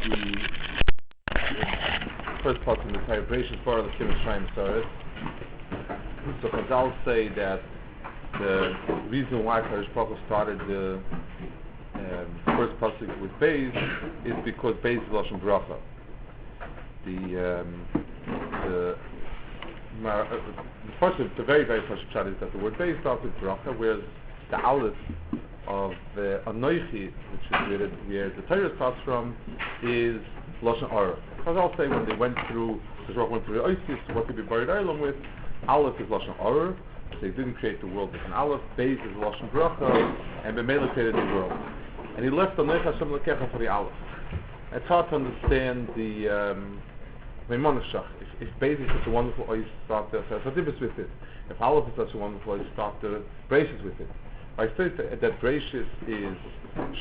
the first part in the bereishis bar of the Kim Soros. So Chazal say that the reason why Kadosh Baruch Hu started the first pasuk with Beis is because Beis is Lashon Bracha. The very first shot is that the word Beis starts with Bracha, whereas the Aleph of Anoichi, which is where the Torah starts from, is Lashon Ara. Chazal say when they went through the bereishis, what to be buried Olam with, Aleph is Lashon Ara. They didn't create the world with an Aleph. Beis is Lashon Bracha, and B'meila created the world. And he left Anoich Hashem Lekecha for the Aleph. It's hard to understand the Meimonashach. If Beis is such a wonderful ois, start the Sadibus with it. If Aleph is such a wonderful ois, start the bereishis with it. I say that bereishis is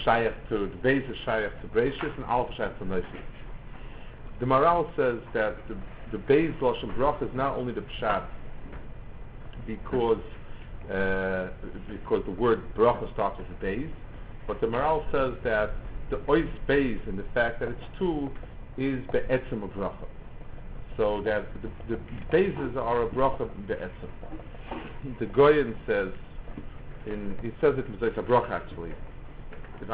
Shayach to the Beis is Shayach to bereishis, and Aleph is Shayach to Noichi. The Maral says that the Beis Lashon Bracha is not only the Pshat because the word Bracha starts with the Beis, but the Maral says that the ois Beis and the fact that it's two is be'etzem of Bracha. So that the Beises are a Bracha be'etzem. The Goyen says, he says it was a Bracha actually. The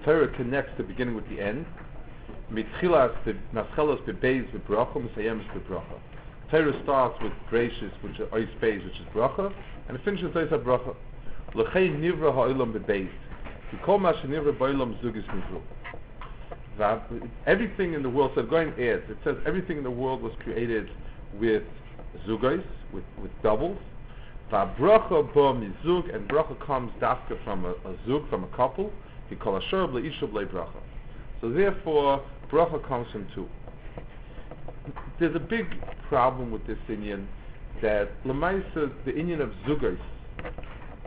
Torah connects the beginning with the end. Mitchilas Naschelas bebeis bebracha, Mesayemos bebracha. Torah starts with bereishis, which is ois Beis, which is bracha, and it finishes with bracha. L'chei nivra ha'olam bebeis. V'kol ma shenivra ba'olam zugis nivru. Everything in the world, so going adds, it says everything in the world was created with zugos, with doubles. V'bracha bo mizug, and bracha comes dafka from a zug, from a couple. V'kol asher b'le'ishu b'le'bracha. So therefore, bracha comes from two. There's a big problem with this inyan that Lamaisa, the inyan of zugos,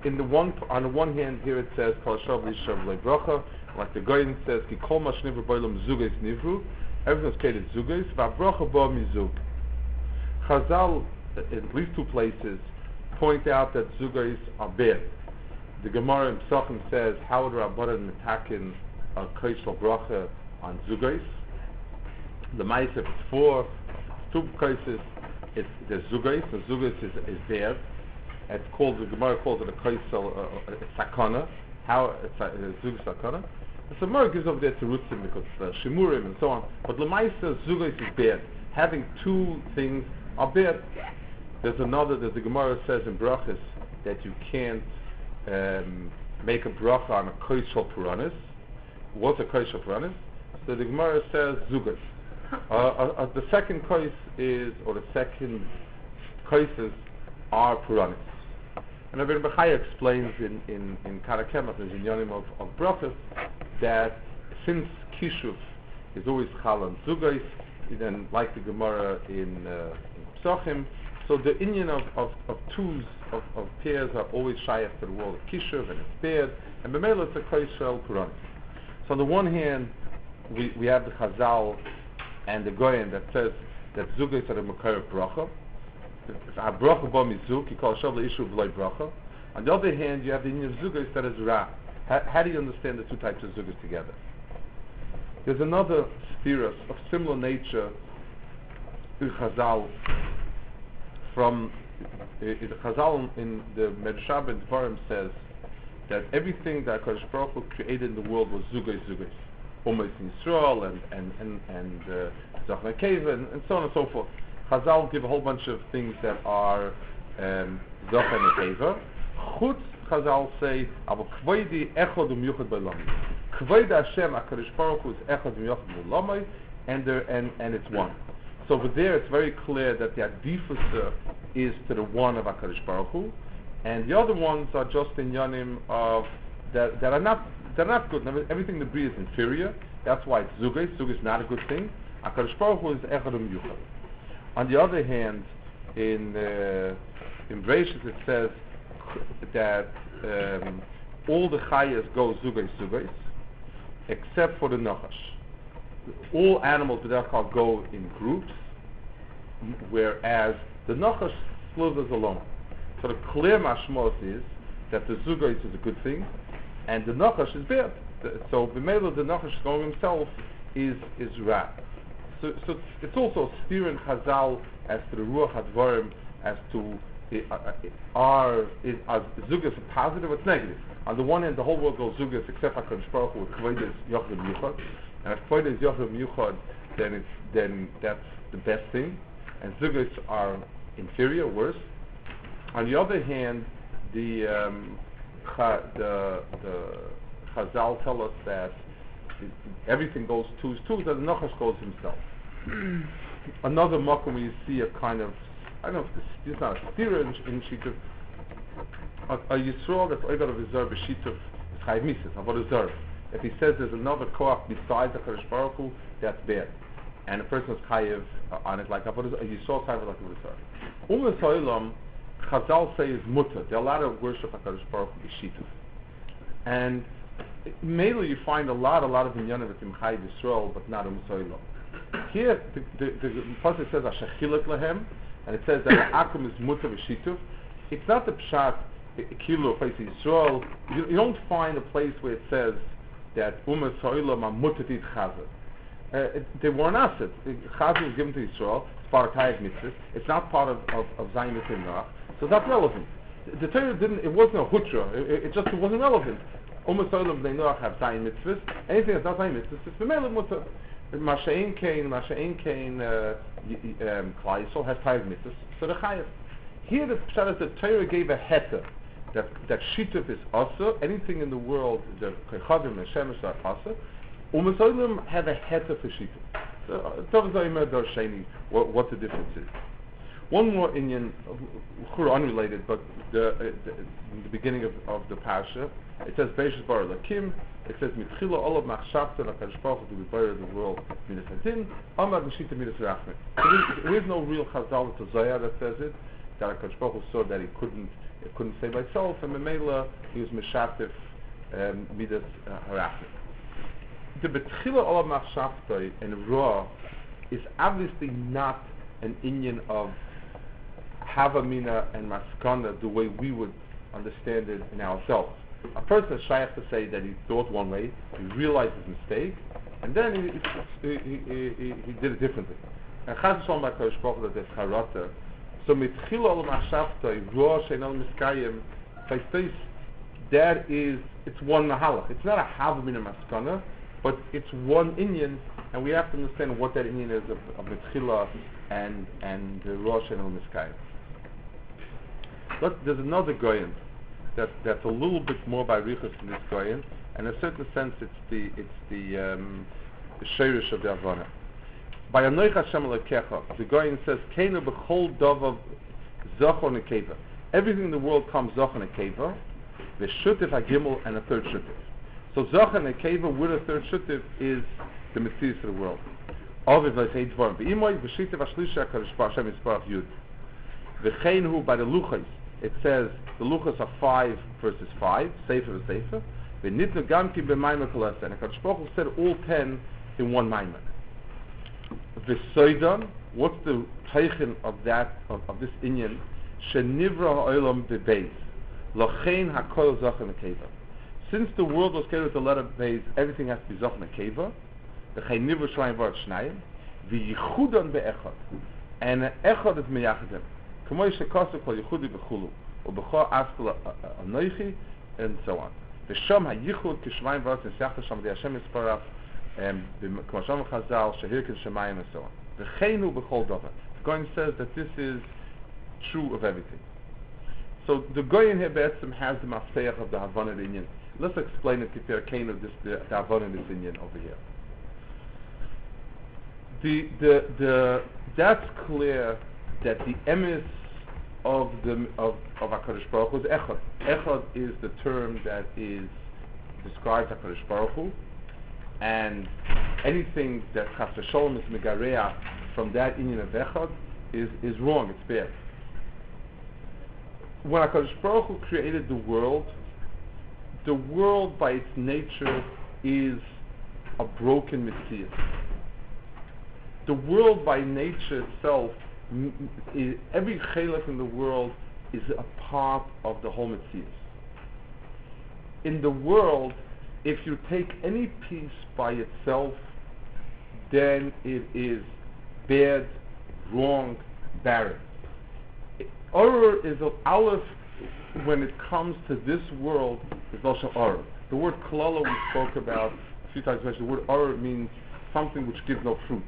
on the one hand here it says Kol Asher B'le'ishu b'le'bracha, like the Goyen says Ki kol ma shnivru b'olam zugos nivru, everything was created zugos. V'bracha bo mizug. Chazal, in at least two places, point out that zugos are bad. The Gemara in Pesachim says, how would Rabbanan metakin a kaisel bracha on zugos? The Ma'aseh, if it's two cases, there's zugos. The zugos is bad. It's called, the Gemara calls it a kaisel, a sakana. How it's a zug sakana? The Gemara gives over there to Rutzim because shimurim and so on. But the Ma'aseh, zugos is bad. Having two things are bad. There's the Gemara says in brachas that you can't make a bracha on a kaisel puranis. What's a kaisel puranis? So the Gemara says zugos. The second kais is, or the second kaises are puranis. And Rabbi Bechaya explains in Karakemach, in Yonim of brachas, that since Kishuv is always chal on zugos, then like the Gemara in Pesachim, so the inyan of twos, of pairs are always shayach to the world of Kishuv, and it's paired, and b'meila it's a kaisel puranis. So on the one hand, we have the Chazal and the Goyen that says that zugos are the makar of bracha. Bracha bo mizug, you call shav le'ishu v'loy bracha. On the other hand, you have the inyan of zugos that is ra. How do you understand the two types of zugos together? There's another spheros of similar nature in Chazal from the Chazal in the Medrash and Dvarim says that everything that Kadosh Baruch Hu created in the world was zugos. Ummah Yisrael and Zachna Keva and so on and so forth. Chazal give a whole bunch of things that are Zachna Keva. Chutz, Chazal say, Avo Kvoidi Echad U'Miyuchad B'Lamai. Kvoid Hashem HaKadosh Baruch Hu is Echad U'Miyuchad B'Lamai, and it's one. So over there it's very clear that the Adifus is to the one of HaKadosh Baruch Hu, and the other ones are just in Yonim of that are not. They're not good. Everything the Bri is inferior. That's why it's zugos. Zugos is not a good thing. HaKadosh Baruch Hu is echad u'miyuchad. On the other hand, in bereishis it says that all the chayas go zugos, except for the nachash. All animals b'derech go in groups, whereas the nachash slithers alone. So the clear mashmos is that the zugos is a good thing, and the nachash is bad. So B'meila the Nachash going himself is Ra. So it's also a steer in Chazal as to the Ruach HaDvarim, as to are Zugas positive or it's negative. On the one hand, the whole world goes Zugas except HaKadosh Baruch Hu with Kvoides Yochid Yuchad, and if Kvoides Yochid Yuchad, then that's the best thing, and Zugas are inferior, worse. On the other hand, the Chazal tell us that everything goes two, that the Nachash goes himself. Another makom where you see a kind of, I don't know if it's not a stira in Shituf, a Yisrael that's oigal of Zerb Shituf is Chayiv Mises, Avodah Zerb. If he says there's another koach besides the Kadosh Baruch Hu, that's bad. And a person is Chayiv on it like Avodah Zerb, Yisrael Chayiv like Avodah Zerb. Umas Ha'olam, Chazal say is mutter. They're allowed to worship HaKadosh Baruch Hu b'Shituf. And mainly you find a lot of inyanim with Chayiv Yisrael, but not Umas Ha'olam. Here, the passage says Ashachilak Lahem, and it says that Akum is mutter b'Shituf. It's not the pshat kilu a place in Yisrael. You don't find a place where it says that Umas Ha'olam are mutter tit Chazal. They weren't asset. Chazal was given to Yisrael. It's part of Tayyag Mitzvah. It's not part of Zayin Mitzvah Noach. So it's not relevant. The Torah didn't. It wasn't a hutra. It wasn't relevant. Umas Ha'olam Bnei Noach have Zayin Mitzvahs. Anything that's not Zayin Mitzvahs, it's b'meila mutter. Masha'in Kain, Klal Yisrael has Tayyag Mitzvahs, so the Chayav. Here the pshat is that Torah gave a heter that Shituf is asa. Anything in the world, the Kechadim and Shemesh are asa. Umas Ha'olam have a heter for Shituf. Tov Zaymer Dor Sheni, what the difference is. One more Inyan, unrelated, but in the beginning of the Pasha, it says Bereishis Bara Lakim. It says Mitchila Olav Machshavta L'Kadosh Baruch Hu to be buried in the world Midas Hadin Amar Nishita Midas Rachmim. There is no real Chazal to Zohar that says it. That HaKadosh Baruch Hu saw that it couldn't say by itself, and Memela he was Meshatif Midas Harachmim. The Betchila Olav Machshavta and Ra is obviously not an Inyan of Havamina and Maskana the way we would understand it in ourselves. A person is shaykh to say that he thought one way, he realized his mistake, and then he did it differently. And Chaz Shalom HaKadosh Baruch Hu that there's charata. So mitchila olam ha'shavta, rosh einal miskayim, it's one mahalach. It's not a havamina maskana, but it's one inyan, and we have to understand what that inyan is of mitchila and rosh einal miskayim. But there's another goyim that's a little bit more by Riches in this Goyen, and in a certain sense it's the Sheirish of the Havana. By Anoich Hashem Elokecha, the Goyen says, Keinu b'chol dovav zochon nekeva. Everything in the world comes zochon nekeva, the shutif hagimel and a third shutif. So zochon nekeva with a third shutif is the Messias of the world. Aviv leisei dvarim v'imoy v'shitiv hashlisha HaKadosh Baruch Hu Yisparach Yud. V'cheinu by the Luchos. It says the luchos are 5 versus 5, sefer v'sefer. V'nitnu gamki b'maymer kolesa. And HaKadosh Baruch Hu said all 10 in one maymer. V'soidon, what's the teichen of this inyan? Shenivra ha'olam b'beis. Lochein ha'kol zochen nekeva. Since the world was created with the letter beis, everything has to be zochen nekeva. V'chein nivra shleim v'art shnayim. V'yichudon be'echad. And echad is meyachadim. K'moy shekosuk kol yichudi b'chulu. U'b'cho askul anoichi, and so on. V'sham ha'yichud k'shmayim v'art nisachta sham v'yashem yisparach. K'mo sham v'chazal, shahir k'shamayim, and so on. V'cheinu b'chol dover. The Goyen says that this is true of everything. So the Goyen here Be'etzim has the mafseach of the Havana Inyan. Let's explain it to the Havana this Inyan over here. That's clear that the emes of HaKadosh Baruch Hu is echad. Echad is the term that describes HaKadosh Baruch Hu, and anything that Chas v'Sholom is megareach from that inyan of echad is wrong. It's bad. When HaKadosh Baruch Hu created the world by its nature is a broken mitzvah. The world by nature itself, every chelek in the world is a part of the whole mitzvah. In the world, If you take any piece by itself, then it is bad, wrong, barren. Oror is an aleph when it comes to this world, is also oror. The word klala we spoke about a few times. The word oror means something which gives no fruit.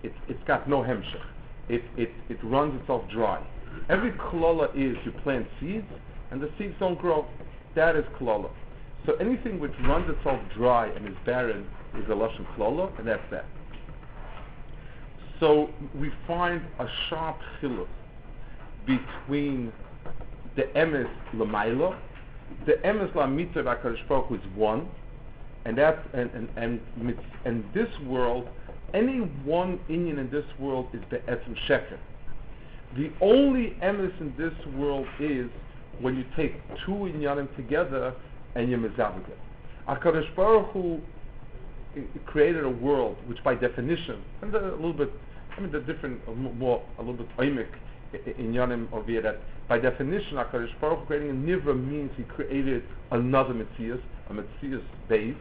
It's got no hemshech. It runs itself dry. Every klala is you plant seeds and the seeds don't grow. That is klala. So anything which runs itself dry and is barren is a lashon klala, and that's that. So we find a sharp chiluk between the emes l'mayla, the emes l'amita v'akadosh Baruch Hu is one, and that's and this world, any one inyan in this world is the etzem sheker. The only emes in this world is when you take two inyanim together and you mezavig it. HaKadosh Baruch Hu created a world which, by definition, and a little bit, the different, a little bit oimik inyanim over here, that by definition, HaKadosh Baruch Hu creating a nivra means he created another Metzias, a Metzias base.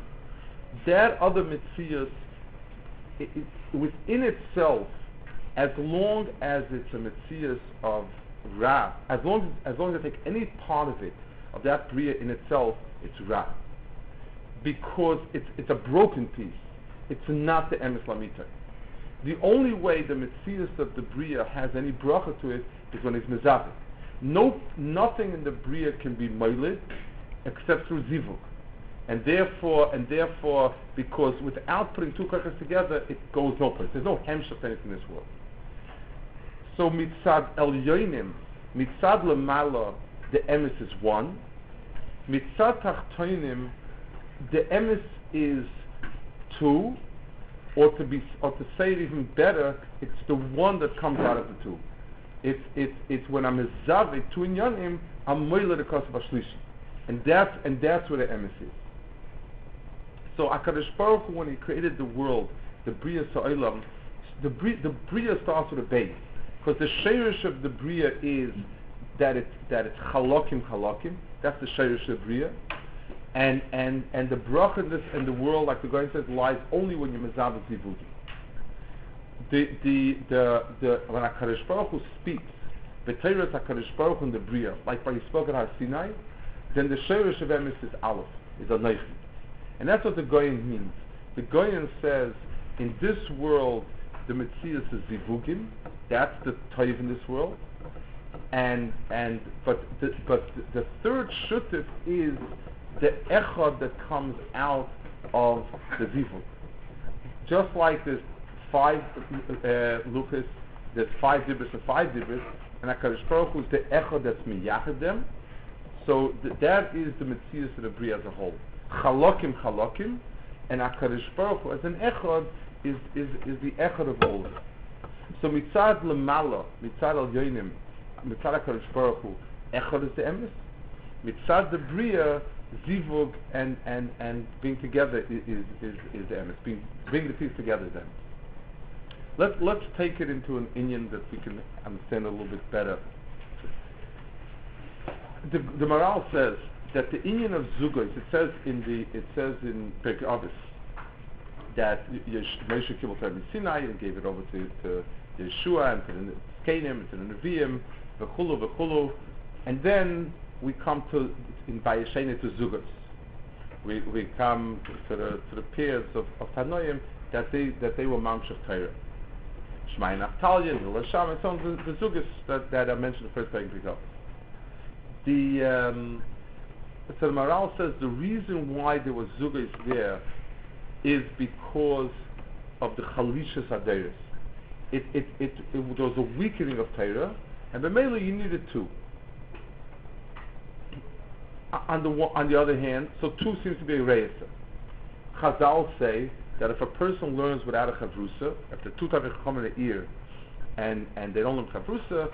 That other Metzias, within itself, as long as it's a Metzias of Ra, as long as I take any part of it, of that Bria in itself, it's Ra. Because it's a broken piece. It's not the Emes Lamita. The only way the Metzias of the Bria has any bracha to it is when it's Mezavik. Nothing in the Bria can be Moilid except through Zivuk. And therefore, because without putting two karkas together, it goes no place. There's no hemshech anything in this world. So mitzad el yoinim, mitzad lemala, the emes is one. Mitzad tachtoinim, the emes is two. Or to say it even better, it's the one that comes out of the two. It's when I'm mezavik two inyanim, I'm moila the kosev hashlishi, and that's where the emes is. So HaKadosh Baruch Hu, when he created the world, the Bria Sa'olam, the Bria starts with a base. Because the sheirish of the Bria is that it's chalakim. That's the sheirish of Bria. And the bracha in the world, like the guy says, lies only when you mezavik zivugi. When HaKadosh Baruch Hu speaks, v'teiras HaKadosh Baruch Hu in the Bria, like when he spoke at Har Sinai, then the sheirish of emes is aleph, is a neichi. And that's what the Goyen means. The Goyen says, in this world, the Metzias is Zivugim. That's the Toiv in this world. But the third Shutif is the Echad that comes out of the Zivug. Just like there's 5 Luchas, there's 5 Dibris and 5 Dibris, and HaKadosh Baruch Hu is the Echad that's Miyachad them. So that is the Metzias of the Bria as a whole. Chalakim, and HaKadosh Baruch Hu as an echad is the echad of all of it. So mitzad lemala, mitzad al yoinim, mitzad HaKadosh Baruch Hu, echad is the emes. Mitzad the bria, zivug and being together is the emes. Bring the piece together is emes. Let's take it into an inyan that we can understand a little bit better. The Maral says that the inyan of Zugos, it says in Perkei Avos that Moshe kibul Torah Sinai and gave it over to Yeshua and to the Kenim and to the Nevi'im, v'chulu, and then we come to in Vayeshene to Zugos. We come to the peers of Tanoim that they were Mamshech Torah, Shmai Naftali and Lasham and so on, the Zugos that I mentioned the first time in Perkei Avos. So the Maral says the reason why there was Zugos there is because of the Chalishas Aderes. There was a weakening of Torah, and B'meila you needed two. On the other hand, so two seems to be a reisa. Chazal say that if a person learns without a chavrusa, if the two Tavich come in the ear, and they don't learn chavrusa,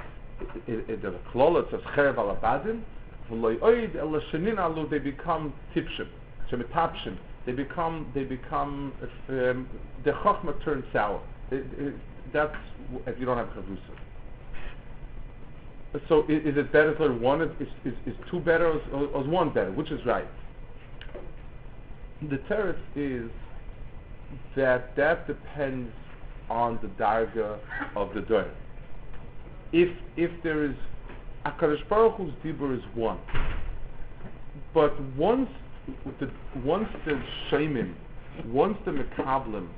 there's a klol that says cherev al abadin. They become tipshim, shemetapshim. They become the chachma turns sour. That's if you don't have chavrusa. So is it better to learn one? Is two better or is one better? Which is right? The teretz is that depends on the darga of the doer. If there is HaKadosh Baruch Hu's dibur is one, but once the shemim, once the mekablim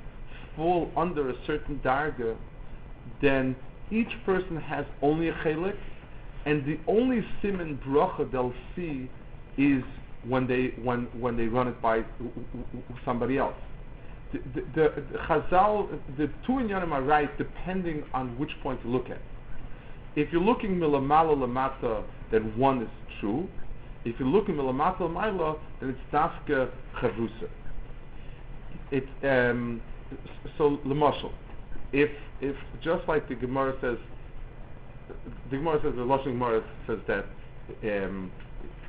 fall under a certain darga, then each person has only a chelik, and the only siman bracha they'll see is when they run it by somebody else. The Chazal, the two inyanim are right depending on which point you look at. If you're looking milamala lamata, then one is true. If you're looking milamata lamaila, then it's dafka chavrusa. It's so lemashal. If just like the Gemara says, the Lashon Gemara says that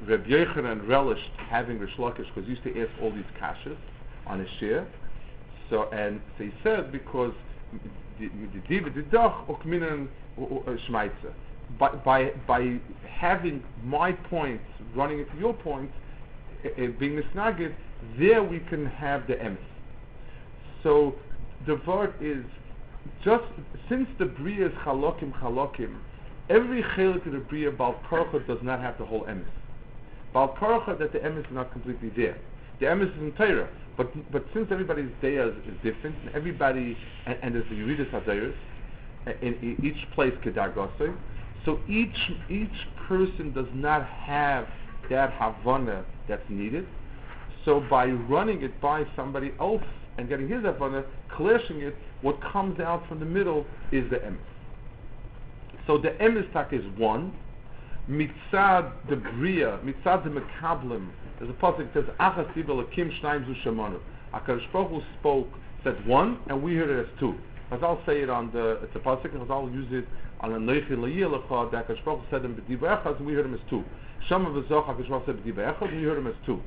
Rabbi Yochanan relished having Rish Lakish because he used to ask all these kashas on his share. So he said because by having my points running into your points, being misnagid, there we can have the emes. So the word is just since the bria is chalokim, every chelik of the bria bal korcha does not have the whole emes. Bal korcha that the emes is not completely there. The emes is in Torah, but since everybody's dayas is different, and everybody and there's the yuridis hadayos in each place kedargosei, so each person does not have that havana that's needed. So by running it by somebody else and getting his havana, clashing it, what comes out from the middle is the emes. So the emes tak is one. Mitzad the bria, mitzad the mekablim. There's a pasuk that says achas tibel akim shnaim zu shemanu. HaKadosh Baruch Hu spoke, said one, and we heard it as two. Chazal say it on it's a pasuk, and Chazal use it on a noichi la'yeh lecha. That HaKadosh Baruch Hu said him b'divrei echad, and we heard him as two. Shama v'zoch HaKadosh Baruch Hu said b'divrei echad, and we heard him as two.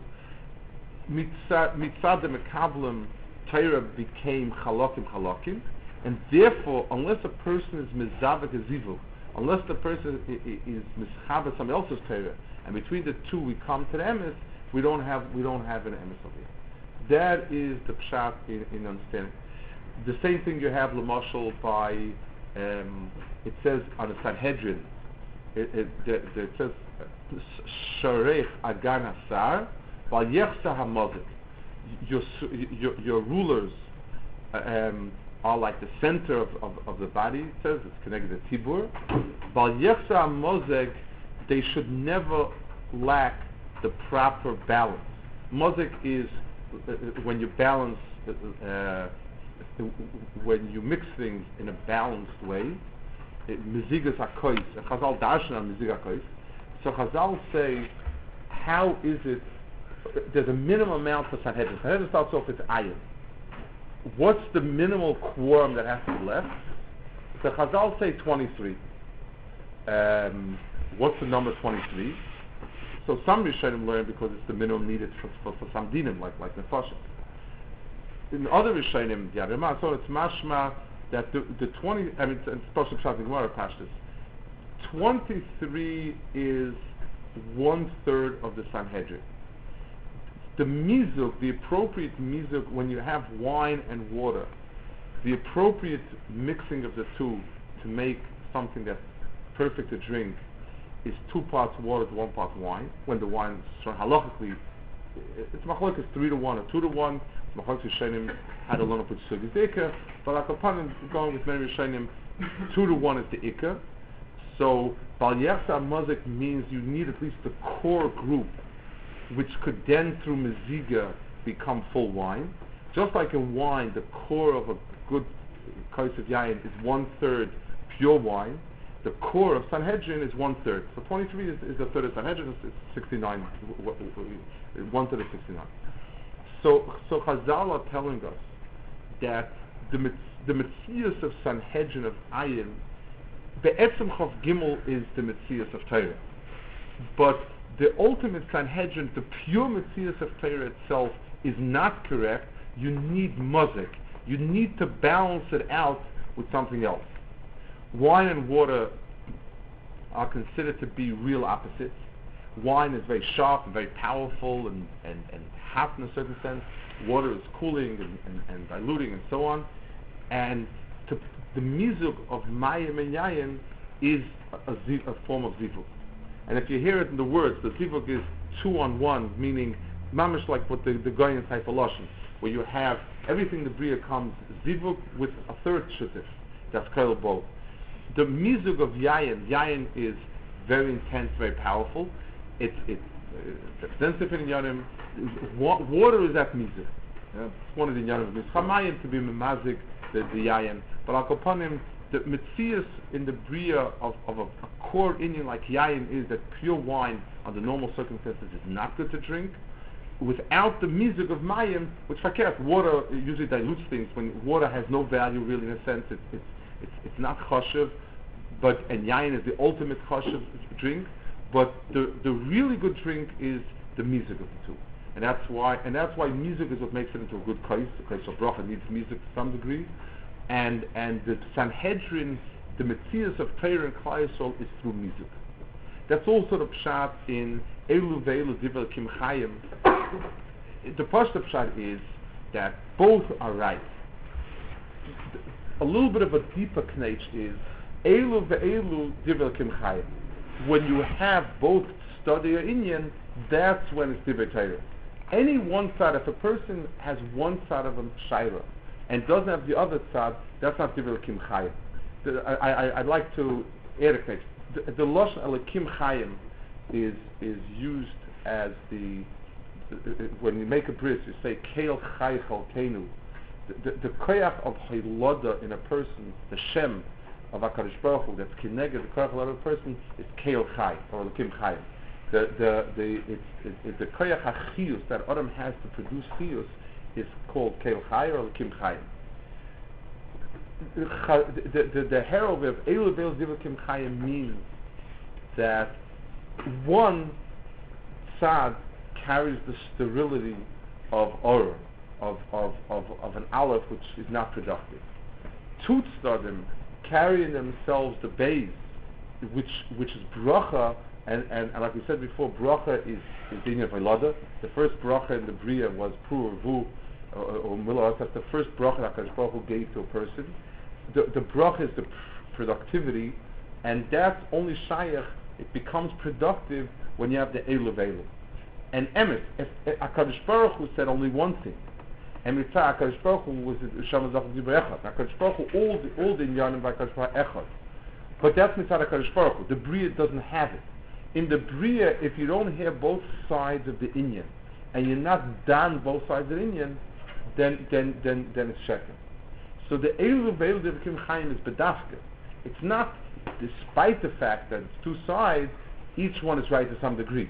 Mitzad the mekablim, Torah became chalakim, and therefore, unless a person is mizavek azivul, unless the person is mischaber somebody else's Torah, and between the two we come to the emes, we don't have an emes over here. That is the pshat in understanding. The same thing you have lemashal by it says on the Sanhedrin. It says sharech agan asar val yechsa hamazik. Your rulers are like the center of the body. It says it's connected to tibur. Val yechsa hamozeg, they should never lack the proper balance. Mozek is when you balance, when you mix things in a balanced way. Mizigas hakois, Chazal darshan on mizigas hakois. So Chazal say, how is it? There's a minimum amount for Sanhedrin. Sanhedrin starts off with ayin. What's the minimal quorum that has to be left? So Chazal say 23. What's the number 23? So some Rishonim learn because it's the minimum needed for some dinim, like nefashim. In other Rishonim, so it's mashma that the 20. I mean, it's Pasuk Pshat Gemara Pashtus. 23 is 1/3 of the Sanhedrin. The mizuk, the appropriate mizuk, when you have wine and water, the appropriate mixing of the two to make something that's perfect to drink is 2 parts water to 1 part wine. When the wine is halachically, it's machlokes 3-1 or 2-1. Machlokes Rishonim had a lot of sugi ikka, but upon going with many Rishonim, 2-1 is the ikka. So bal yachsa mazik means you need at least the core group, which could then through meziga become full wine. Just like in wine, the core of a good kos of yayin is 1/3 pure wine. The core of Sanhedrin is 1/3. So 23 is a third of Sanhedrin. It's 69. 1/3 is 69. So Chazal are telling us that the Metzias of Sanhedrin of Ayin, Be'etzem Chav Gimel is the Metzias of Torah, but the ultimate Sanhedrin, the pure Metzias of Torah itself, is not correct. You need muzik. You need to balance it out with something else. Wine and water are considered to be real opposites. Wine is very sharp and very powerful and hot in a certain sense. water is cooling and diluting and so on. And the mizug of mayim and yayin is a form of zivug. And if you hear it in the words, the zivug is 2 on 1, meaning mamish like what the guy in Sefer Lashon, where you have everything the bria comes zivug with a third shutif. That's kol bo. The mizug of yayin is very intense, very powerful. It's extensive in yanim. Water is that mizug. Yeah? It's one of the yanim. It's chamayim to be memazik the yayin, but al kopanim the metzias in the bria of a core Indian like yayin is that pure wine under normal circumstances is not good to drink. Without the mizug of mayim, which fakir, water usually dilutes things. When water has no value really in a sense, it's not chashiv, and yayin is the ultimate chashiv drink. But the really good drink is the mizug of the two, and that's why mizug is what makes it into a good kais. The kais of bracha needs mizug to some degree, and the Sanhedrin, the metzias of Torah and Klal Yisrael is through mizug. That's also the pshat in Elu ve'elu divrei Kim Chayim. The first pshat is that both are right. A little bit of a deeper knetch is Elu ve'elu divrei Kim Chayim. When you have both study or inyan, that's when it's divrei Torah. Any one side, if a person has one side of a shaira and doesn't have the other side, that's not divrei Kim Chayim. I'd like to add a knetch. The lashon Elokim Chayim is used as when you make a bris, you say Keil Chay Chalkenu. The koyach of Hayloda in a person, the Shem of HaKadosh Baruch Hu, that's kineged the koyach of a person, is Keil Chay or Elokim Chayim. The koyach HaChiyus that Adam has to produce Chiyus is called Keil Chay or Elokim Chayim. The herald of Elu Ve'elu Divrei Kim Chayim means that one tzad carries the sterility of or of an aleph which is not productive. Two tzadim carry in themselves the beis, which is bracha, and like we said before, bracha is the inyan of Elada. The first bracha in the bria was pruvu or milah. That's the first bracha that HaKadosh Baruch Hu gave to a person. The bracha is the productivity, and that's only shayach. It becomes productive when you have the elu ve'elu. And emes, if HaKadosh Baruch Hu said only one thing, and mitzvah HaKadosh Baruch Hu was Shama Zach Divrei Echad. HaKadosh Baruch Hu all the inyanim by HaKadosh Baruch Hu Echad. But that's mitzvah HaKadosh Baruch Hu. The bria doesn't have it. In the bria, if you don't hear both sides of the inyan, and you're not done both sides of the inyan, then it's sheker. So the elu ve'elu divrei Kim Chayim is bedafka. It's not, despite the fact that it's two sides, each one is right to some degree.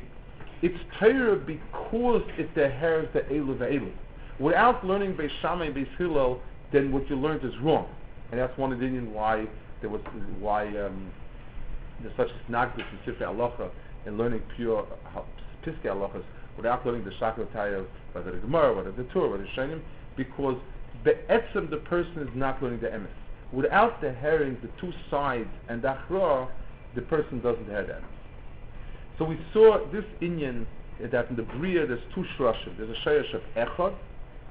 It's Torah because it deheres the elu ve'elu. Without learning Beis Shammai and Beis Hillel, then what you learned is wrong, and that's one of the reasons why there's such a snagdus in Sifrei Halacha in learning pure Piskei Halachas without learning the Shakla Taya, whether the Gemara, whether the Torah, whether the Shainim, because be'etzem the person is not learning the emes. Without the herring, the two sides, and the achra, the person doesn't hear that. So we saw this inyan that in the bria there's two shrashim. There's a shayresh of echad,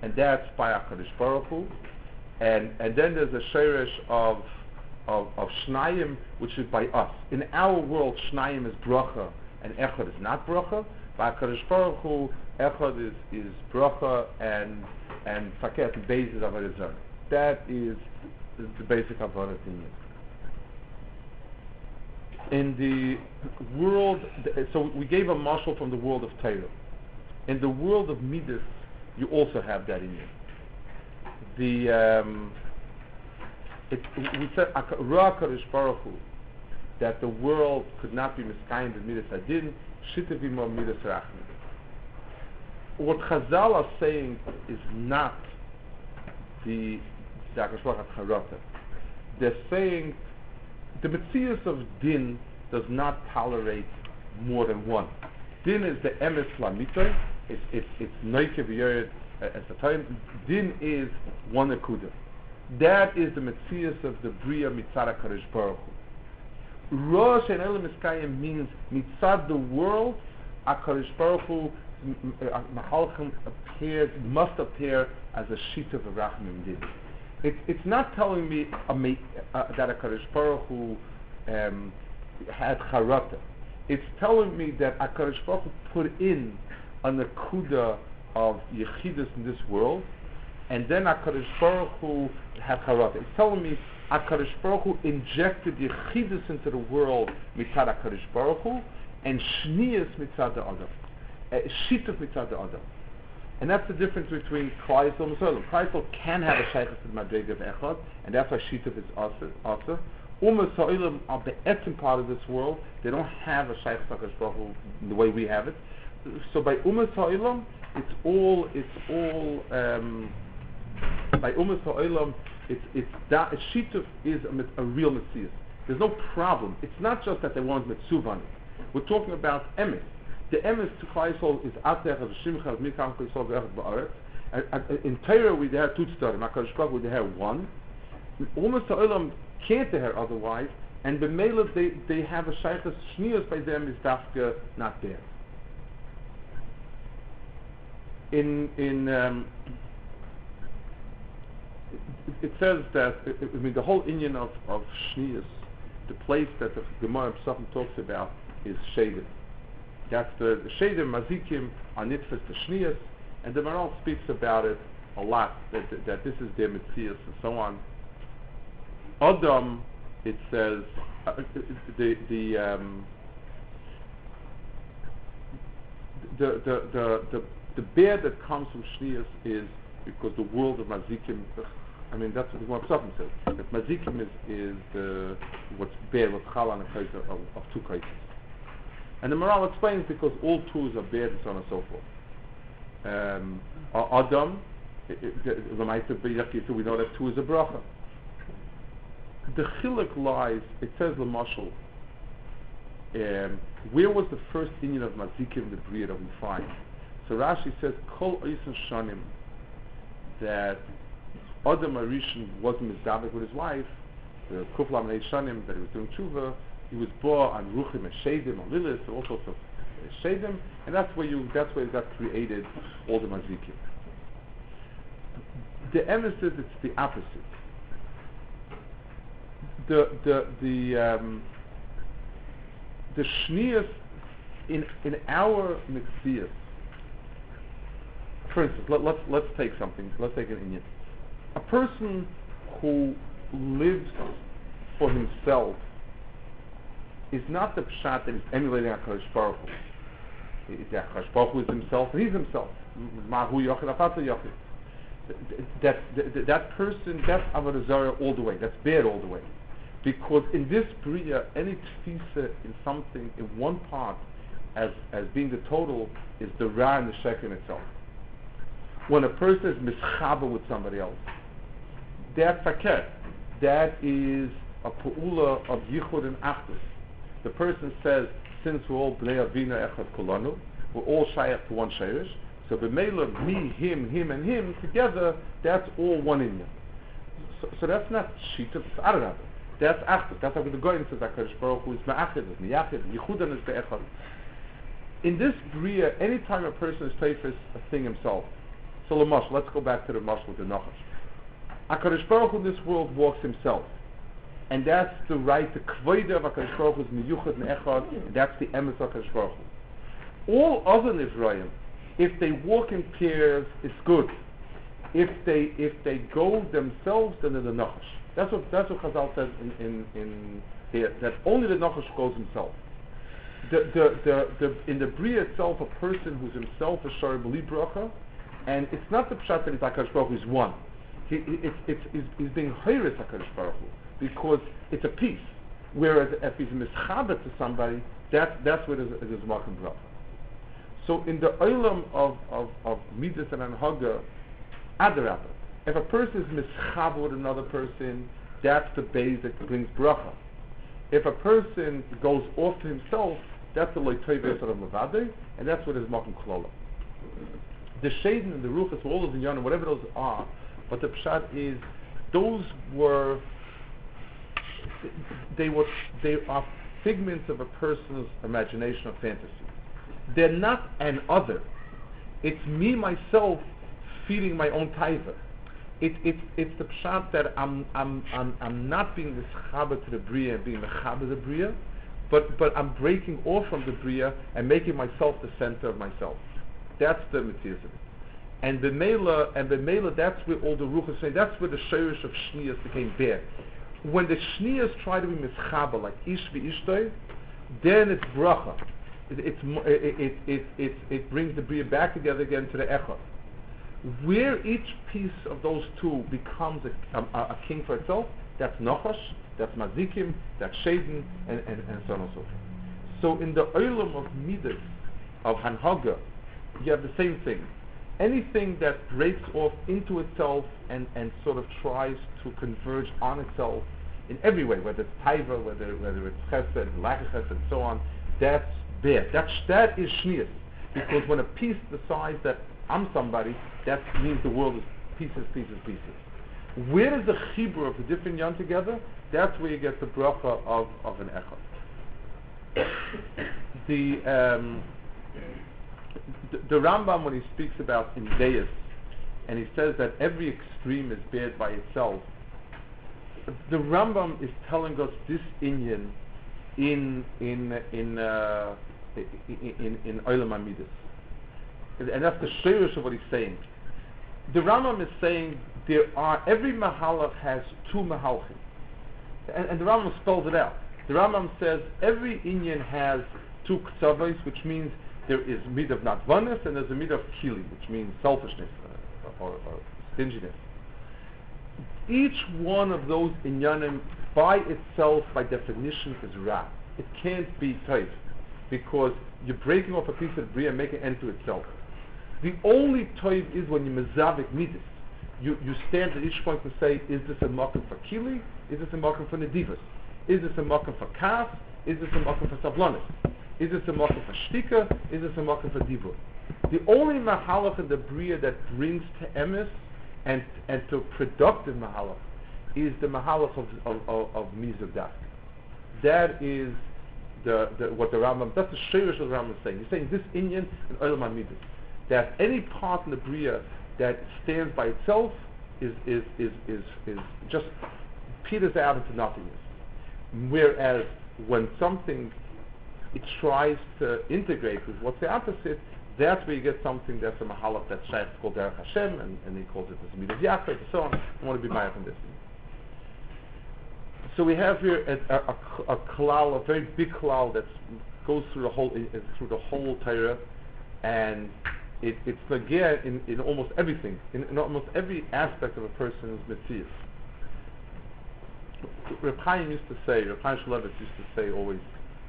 and that's by HaKadosh Baruch Hu, and then there's a shayresh of shnayim, which is by us. In our world, shnayim is bracha, and echad is not bracha. By HaKadosh Baruch Hu, echad is bracha, and faket and beis is avodah zarah. That is the basic avodah inyan. In the world, so we gave a mashal from the world of Torah. In the world of Midas, you also have that in you. We said Ra Kadosh Baruch Hu, that the world could not be miskayim with Midas Adin, Shitavimo Midas Rachmi. What Chazal are saying is not the Hakadosh Baruch Hu Charata. They're saying the metzius of din does not tolerate more than one. Din is the emes lamitoy. It's noike v'yored as the time. Din is one akuda. That is the metzius of the bria mitzad HaKadosh Baruch Hu. Rosh and Elam Miskayim means mitzad the world. HaKadosh Baruch Hu Mahalchim must appear as a sheet of a Rachamim did. It's not telling me that a Kadosh Baruch Hu had charata. It's telling me that HaKadosh Baruch Hu put in a nakuda of yechidus in this world, and then HaKadosh Baruch Hu had charata. It's telling me HaKadosh Baruch Hu injected yechidus into the world mitzad HaKadosh Baruch Hu, and shnius mitzad the other, shituf mitzad the other. And that's the difference between Klal Yisrael and Musalim. Klal Yisrael can have a shaykhus to the madrega of echad, and that's why shituf is also. Ha'olam are the etzim part of this world. They don't have a shaykhus HaKadosh Baruch Hu in the way we have it. So by Ha'olam, by Ha'olam, it's that shituf is a real mitzvah. There's no problem. It's not just that they want mitzvah. We're talking about emes. The emes to Klal Yisrael is atech of shimcha of mikam Klal Yisrael ve'echad ba'aretz. In Torah we have two tzadim. HaKadosh Baruch Hu we have one. Ha'olam can't hear otherwise, and b'meila they have a shaykhus shniyos by them is dafka not there. It says that the whole inyan of shniyos, the place that the Gemara Pesachim talks about is shadim. That's the shadim mazikim are nitfas the shniyos, and the Maral speaks about it a lot. That this is their mitzias and so on. Adam, it says the bear that comes from Shnias is because the world of Mazikim. I mean, that's what the Gemara Pesachim says. That Mazikim is what's bear, what's chal on a case of two cases. And the Maral explains because all tools are bear and so on and so forth. Adam, we know that two is a bracha. The chiluk lies, it says l'mashal, where was the first inyan of mazikim, the bria that we find? So Rashi says, kol oisen shanim, that Adam Arishan wasn't mizdabek with his wife, the kuflam nei shanim, that he was doing tshuva, he was born on ruchim and shadim, on lilis, and all sorts of shadim, and that's where it got created, all the mazikim. The emes is it's the opposite. The shniyas in our mitzvahs. For instance, let's take something. Let's take an inyan. A person who lives for himself is not the pshat that is emulating HaKadosh Baruch Hu. HaKadosh Baruch Hu is himself, and he's himself. Mahu yochid, afata yochid. That person, that's avodah zarah all the way. That's bad all the way. Because in this bria, any tfisa in something, in one part, as being the total, is the ra and the sheker in itself. When a person is mischaber with somebody else, that's fakir. That is a pu'ula of yichud and achdus. The person says, since we're all bnei avina echad kolanu, we're all shayach to one shayrish, so b'meila, me, him, and him, together, that's all one inyan. So that's not shita, it's arab. That's achdus. That's how the Goyen says HaKadosh Baruch Hu is ma'achid, is miyachid, yichudan is be'echad. In this bria, anytime a person is teifes a thing himself, so l'mashal, let's go back to the mashal with the nachash. HaKadosh Baruch Hu in this world walks himself. And that's the right, the kvoida of HaKadosh Baruch Hu is miyuchad and echad, and that's the emes of HaKadosh Baruch Hu. All other Nivraim, if they walk in pairs, it's good. If they go themselves, then they're the nachash. That's what Chazal says in here, that only the nachash goes himself. In the bria itself, a person who's himself a shari b'li bracha, and it's not the pshat that HaKadosh Baruch Hu is one. He's being hayris HaKadosh Baruch Hu, because it's a piece. Whereas if he's mischaber to somebody, that's where there's mark and bracha. So in the olam of midas and anhaga, adarabah, if a person is mischaber with another person, that's the base that brings bracha. If a person goes off to himself, that's the loitayves of levade, and that's what is makom klola. The shaden and the ruchas, all those inyanim, whatever those are, but the pshat is those they are figments of a person's imagination or fantasy. They're not an other. It's me myself feeding my own taiva. It's the pshat that I'm not being mischaber to the bria and being mechaber to the bria, but I'm breaking off from the bria and making myself the center of myself. That's the mitzvah. And the mela, that's where all the ruchas say. That's where the shirish of shniyas became there. When the shniyas try to be mischaber like ish v'ishtoi, then it's bracha. It brings the bria back together again to the echad. Where each piece of those two becomes a king for itself, that's Nachash, that's Mazikim, that's Shaden, and so on and so forth. So in the Olam of Midas, of Hanhaga, you have the same thing. Anything that breaks off into itself and sort of tries to converge on itself in every way, whether it's Taiva, whether it's Chesed, lack of Chesed, and so on, that's bad. That is Shniyas. Because when a piece decides that I'm somebody, that means the world is pieces. Where is the chibur of the different yon together? That's where you get the bracha of an echad. The Rambam, when he speaks about imdeis, and he says that every extreme is bad by itself, the Rambam is telling us this inyan in Olam HaMidas. And that's the shirish of what he's saying. The Rambam is saying every mahalach has two mahalchim, and the Rambam spells it out. The Rambam says every inyan has two ksavos, which means there is mid of natvanis and there's a mid of kili, which means selfishness or stinginess. Each one of those inyanim by itself, by definition, is ra. It can't be toiv, because you're breaking off a piece of bria and making it end to itself. The only toiv is when you mezavik midas. You stand at each point and say, is this a makom for kili? Is this a makom for nedivas? Is this a makom for kaf? Is this a makom for sablonis? Is this a makom for shtika? Is this a makom for divur? The only mahalach in the bria that brings to emes and to productive mahalach is the mahalach of mizug dafka. That is what the Rambam, that's the shirish of the Rambam is saying. He's saying this inyan in Olam HaMidas, that any part in the bria that stands by itself is just peters out into nothingness. Whereas when something it tries to integrate with what's the opposite, that's where you get something that's a mahalach that's shaykh called Derech Hashem, and he calls it the Midas Yaakov, and so on. I want to be ma'at on this. So we have here a klal, a very big klal that goes through the whole Torah, and it's nageh in almost everything, in almost every aspect of a person's mitzvah. Reb Chaim used to say, Reb Chaim Shmulevitz used to say always,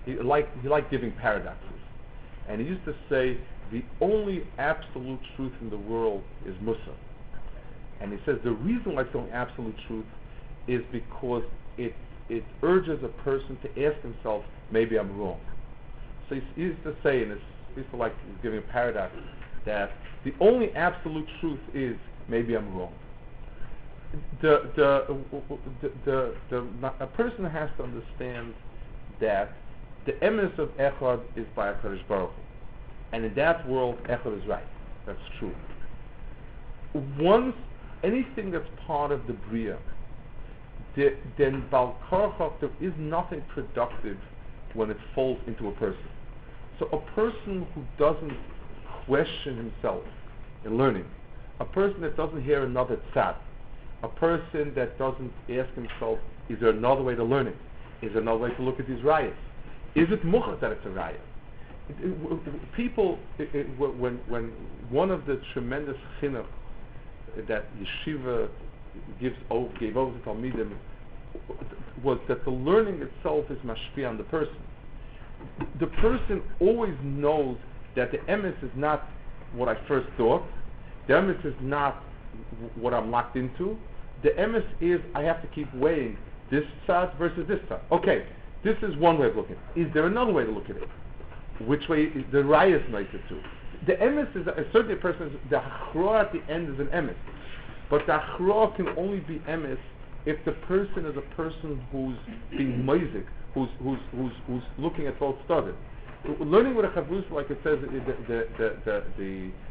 he liked giving paradoxes, and he used to say the only absolute truth in the world is Musa, and he says the reason why it's the only absolute truth is because it urges a person to ask himself, maybe I'm wrong. So he used to say, and he's giving a paradox, that the only absolute truth is maybe I'm wrong. A person has to understand that the emes of echad is by HaKadosh Baruch Hu, and in that world echad is right. That's true. Once anything that's part of the bria, then Bal Korachov, there is nothing productive when it falls into a person. So a person who doesn't question himself in learning, a person that doesn't hear another tzad, a person that doesn't ask himself, is there another way to learn it? Is there another way to look at these rayas? Is it muchas that it's a raya? When one of the tremendous chinuch that yeshiva gave over to Talmidim was that the learning itself is mashpia on the person. The person always knows that the emes is not what I first thought. The emes is not what I'm locked into. The emes is I have to keep weighing this tzad versus this tzad. Okay, this is one way of looking at it. Is there another way to look at it? Which way is the rayas related to? The emes is certainly a person. The hachroa at the end is an emes, but the hachroa can only be emes if the person is a person who's being moizik, who's looking at both studies. Learning with a chavrusa, like it says,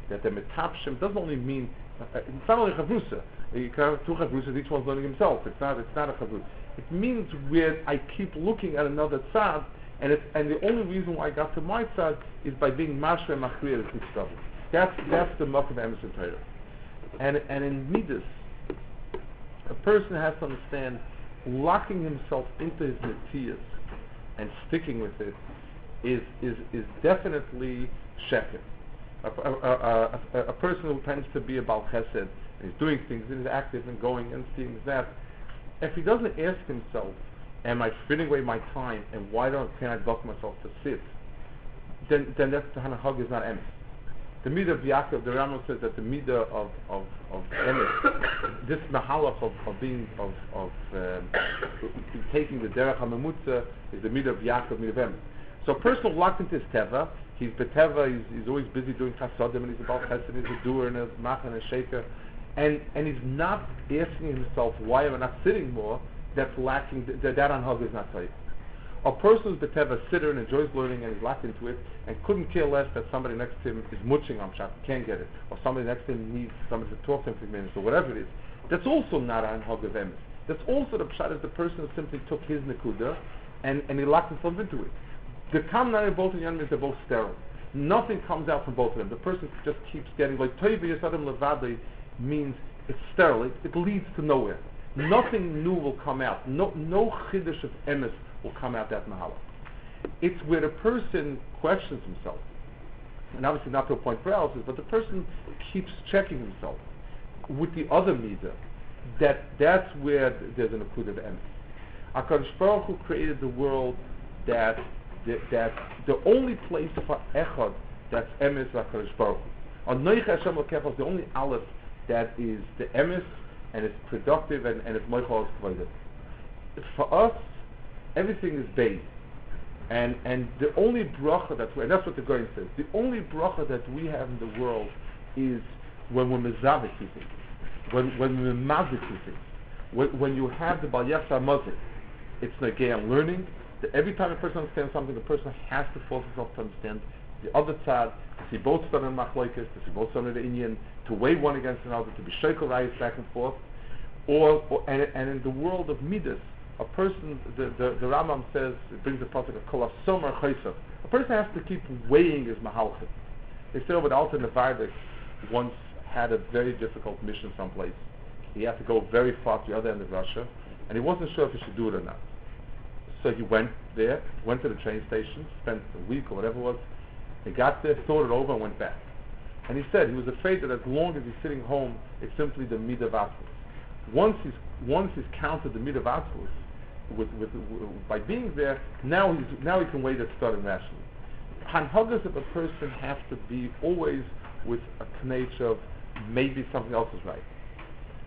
that the metapshim doesn't only mean it's not only chavrusa. You can have two chavrusas, each one's learning himself. It's not a chavrusa. It means where I keep looking at another tzad, and the only reason why I got to my tzad is by being mashre machriya to stuff. That's the makom emes in Torah. And in midas, a person has to understand locking himself into his netiyas and sticking with it is definitely sheker. A person who tends to be a bal chesed, and is doing things, and is active and going and seeing that, if he doesn't ask himself, am I fitting away my time, and why can I block myself to sit, then that's the hanahag is not emes. The midah of Yaakov, the Rambam says that the midah of emes, this mahalach of taking the derech hamemutza is the midah of Yaakov, midah of emes. So a person locked into his teva, he's beteva, he's always busy doing chasadim, and he's about chesed, he's a doer and a macha and a shaker, and he's not asking himself, why am I not sitting more? That's lacking, that anhag is not tight. A person who's beteva, sitter and enjoys learning and is locked into it, and couldn't care less that somebody next to him is muching on Shabbat, can't get it, or somebody next to him needs somebody to talk to him for minutes, or whatever it is. That's also not anhag of emes. That's also the pshat is the person who simply took his nekuda and he locked himself into it. The kamna both in Yanim is they're both sterile. Nothing comes out from both of them. The person just keeps getting like Toiv Yesadim Levadi means it's sterile. It leads to nowhere. Nothing new will come out. No chiddush of emes will come out that mahala. It's where the person questions himself, and obviously not to a point for else, but the person keeps checking himself with the other midah. That's where there's an akud of emes. HaKadosh Baruch Hu created the world that the only place for echad that's emes HaKadosh Baruch Hu. Anoich Hashem Lokecha is the only aleph that is the emes and it's productive and it's moichal kvodah. For us, everything is based, and the only bracha and that's what the Goyen says. The only bracha that we have in the world is when we're mezavik things, when we're mazik things, when you have the bal yachsa mazik. It's nagei learning. Every time a person understands something, the person has to force himself to understand the other side, to see both sides of machlokes, to see both sides of the Indian, to weigh one against another, to be shekel rayis back and forth, and in the world of midas, a person, the Rambam says, it brings the pasuk of kol hasomer chaysav. A person has to keep weighing his mahalchim. They say over the Alter Nevardik once had a very difficult mission someplace. He had to go very far to the other end of Russia, and he wasn't sure if he should do it or not. So he went there, went to the train station, spent a week or whatever it was. He got there, thought it over, and went back. And he said he was afraid that as long as he's sitting home, it's simply the midah of atzvus. Once he's counted the midah of atzvus, by being there, now he can weigh that starting rationally. Hanhagas of a person have to be always with a knetch of maybe something else is right.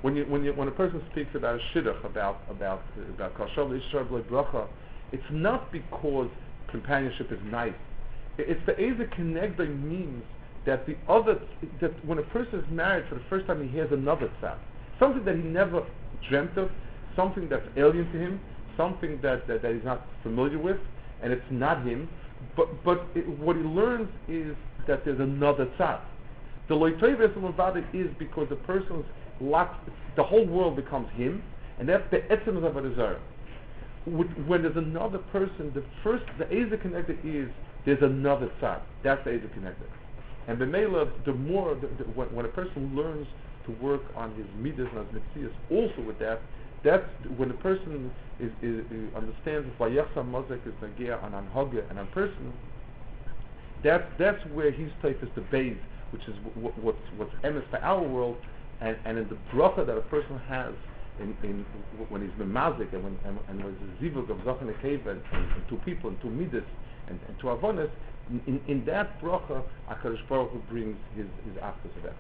When a person speaks about a shidduch about kashav l'ishar b'lei bracha, it's not because companionship is nice. It's the eza kenegdai means that that when a person is married for the first time, he hears another tzad, something that he never dreamt of, something that's alien to him, something that he's not familiar with, and it's not him. But what he learns is that there's another tzad. The loitei v'esamavada is because the person's locked, the whole world becomes him, and that's the etzem of a desire. When there's another person, the Eza connected is there's another tzad. That's the Eza connected. And b'meila, the more when a person learns to work on his midas and his mitzias, also with that's when the person is understands why yachsa mazek is nagia on anhaga and on person. That's where his type is the base, which is what's emes for our world. And in the bracha that a person has in when he's memazik and when he's zivug of zachan nekeva and two people and two midas and two avonas, in that bracha HaKadosh Baruch Hu brings his after of that.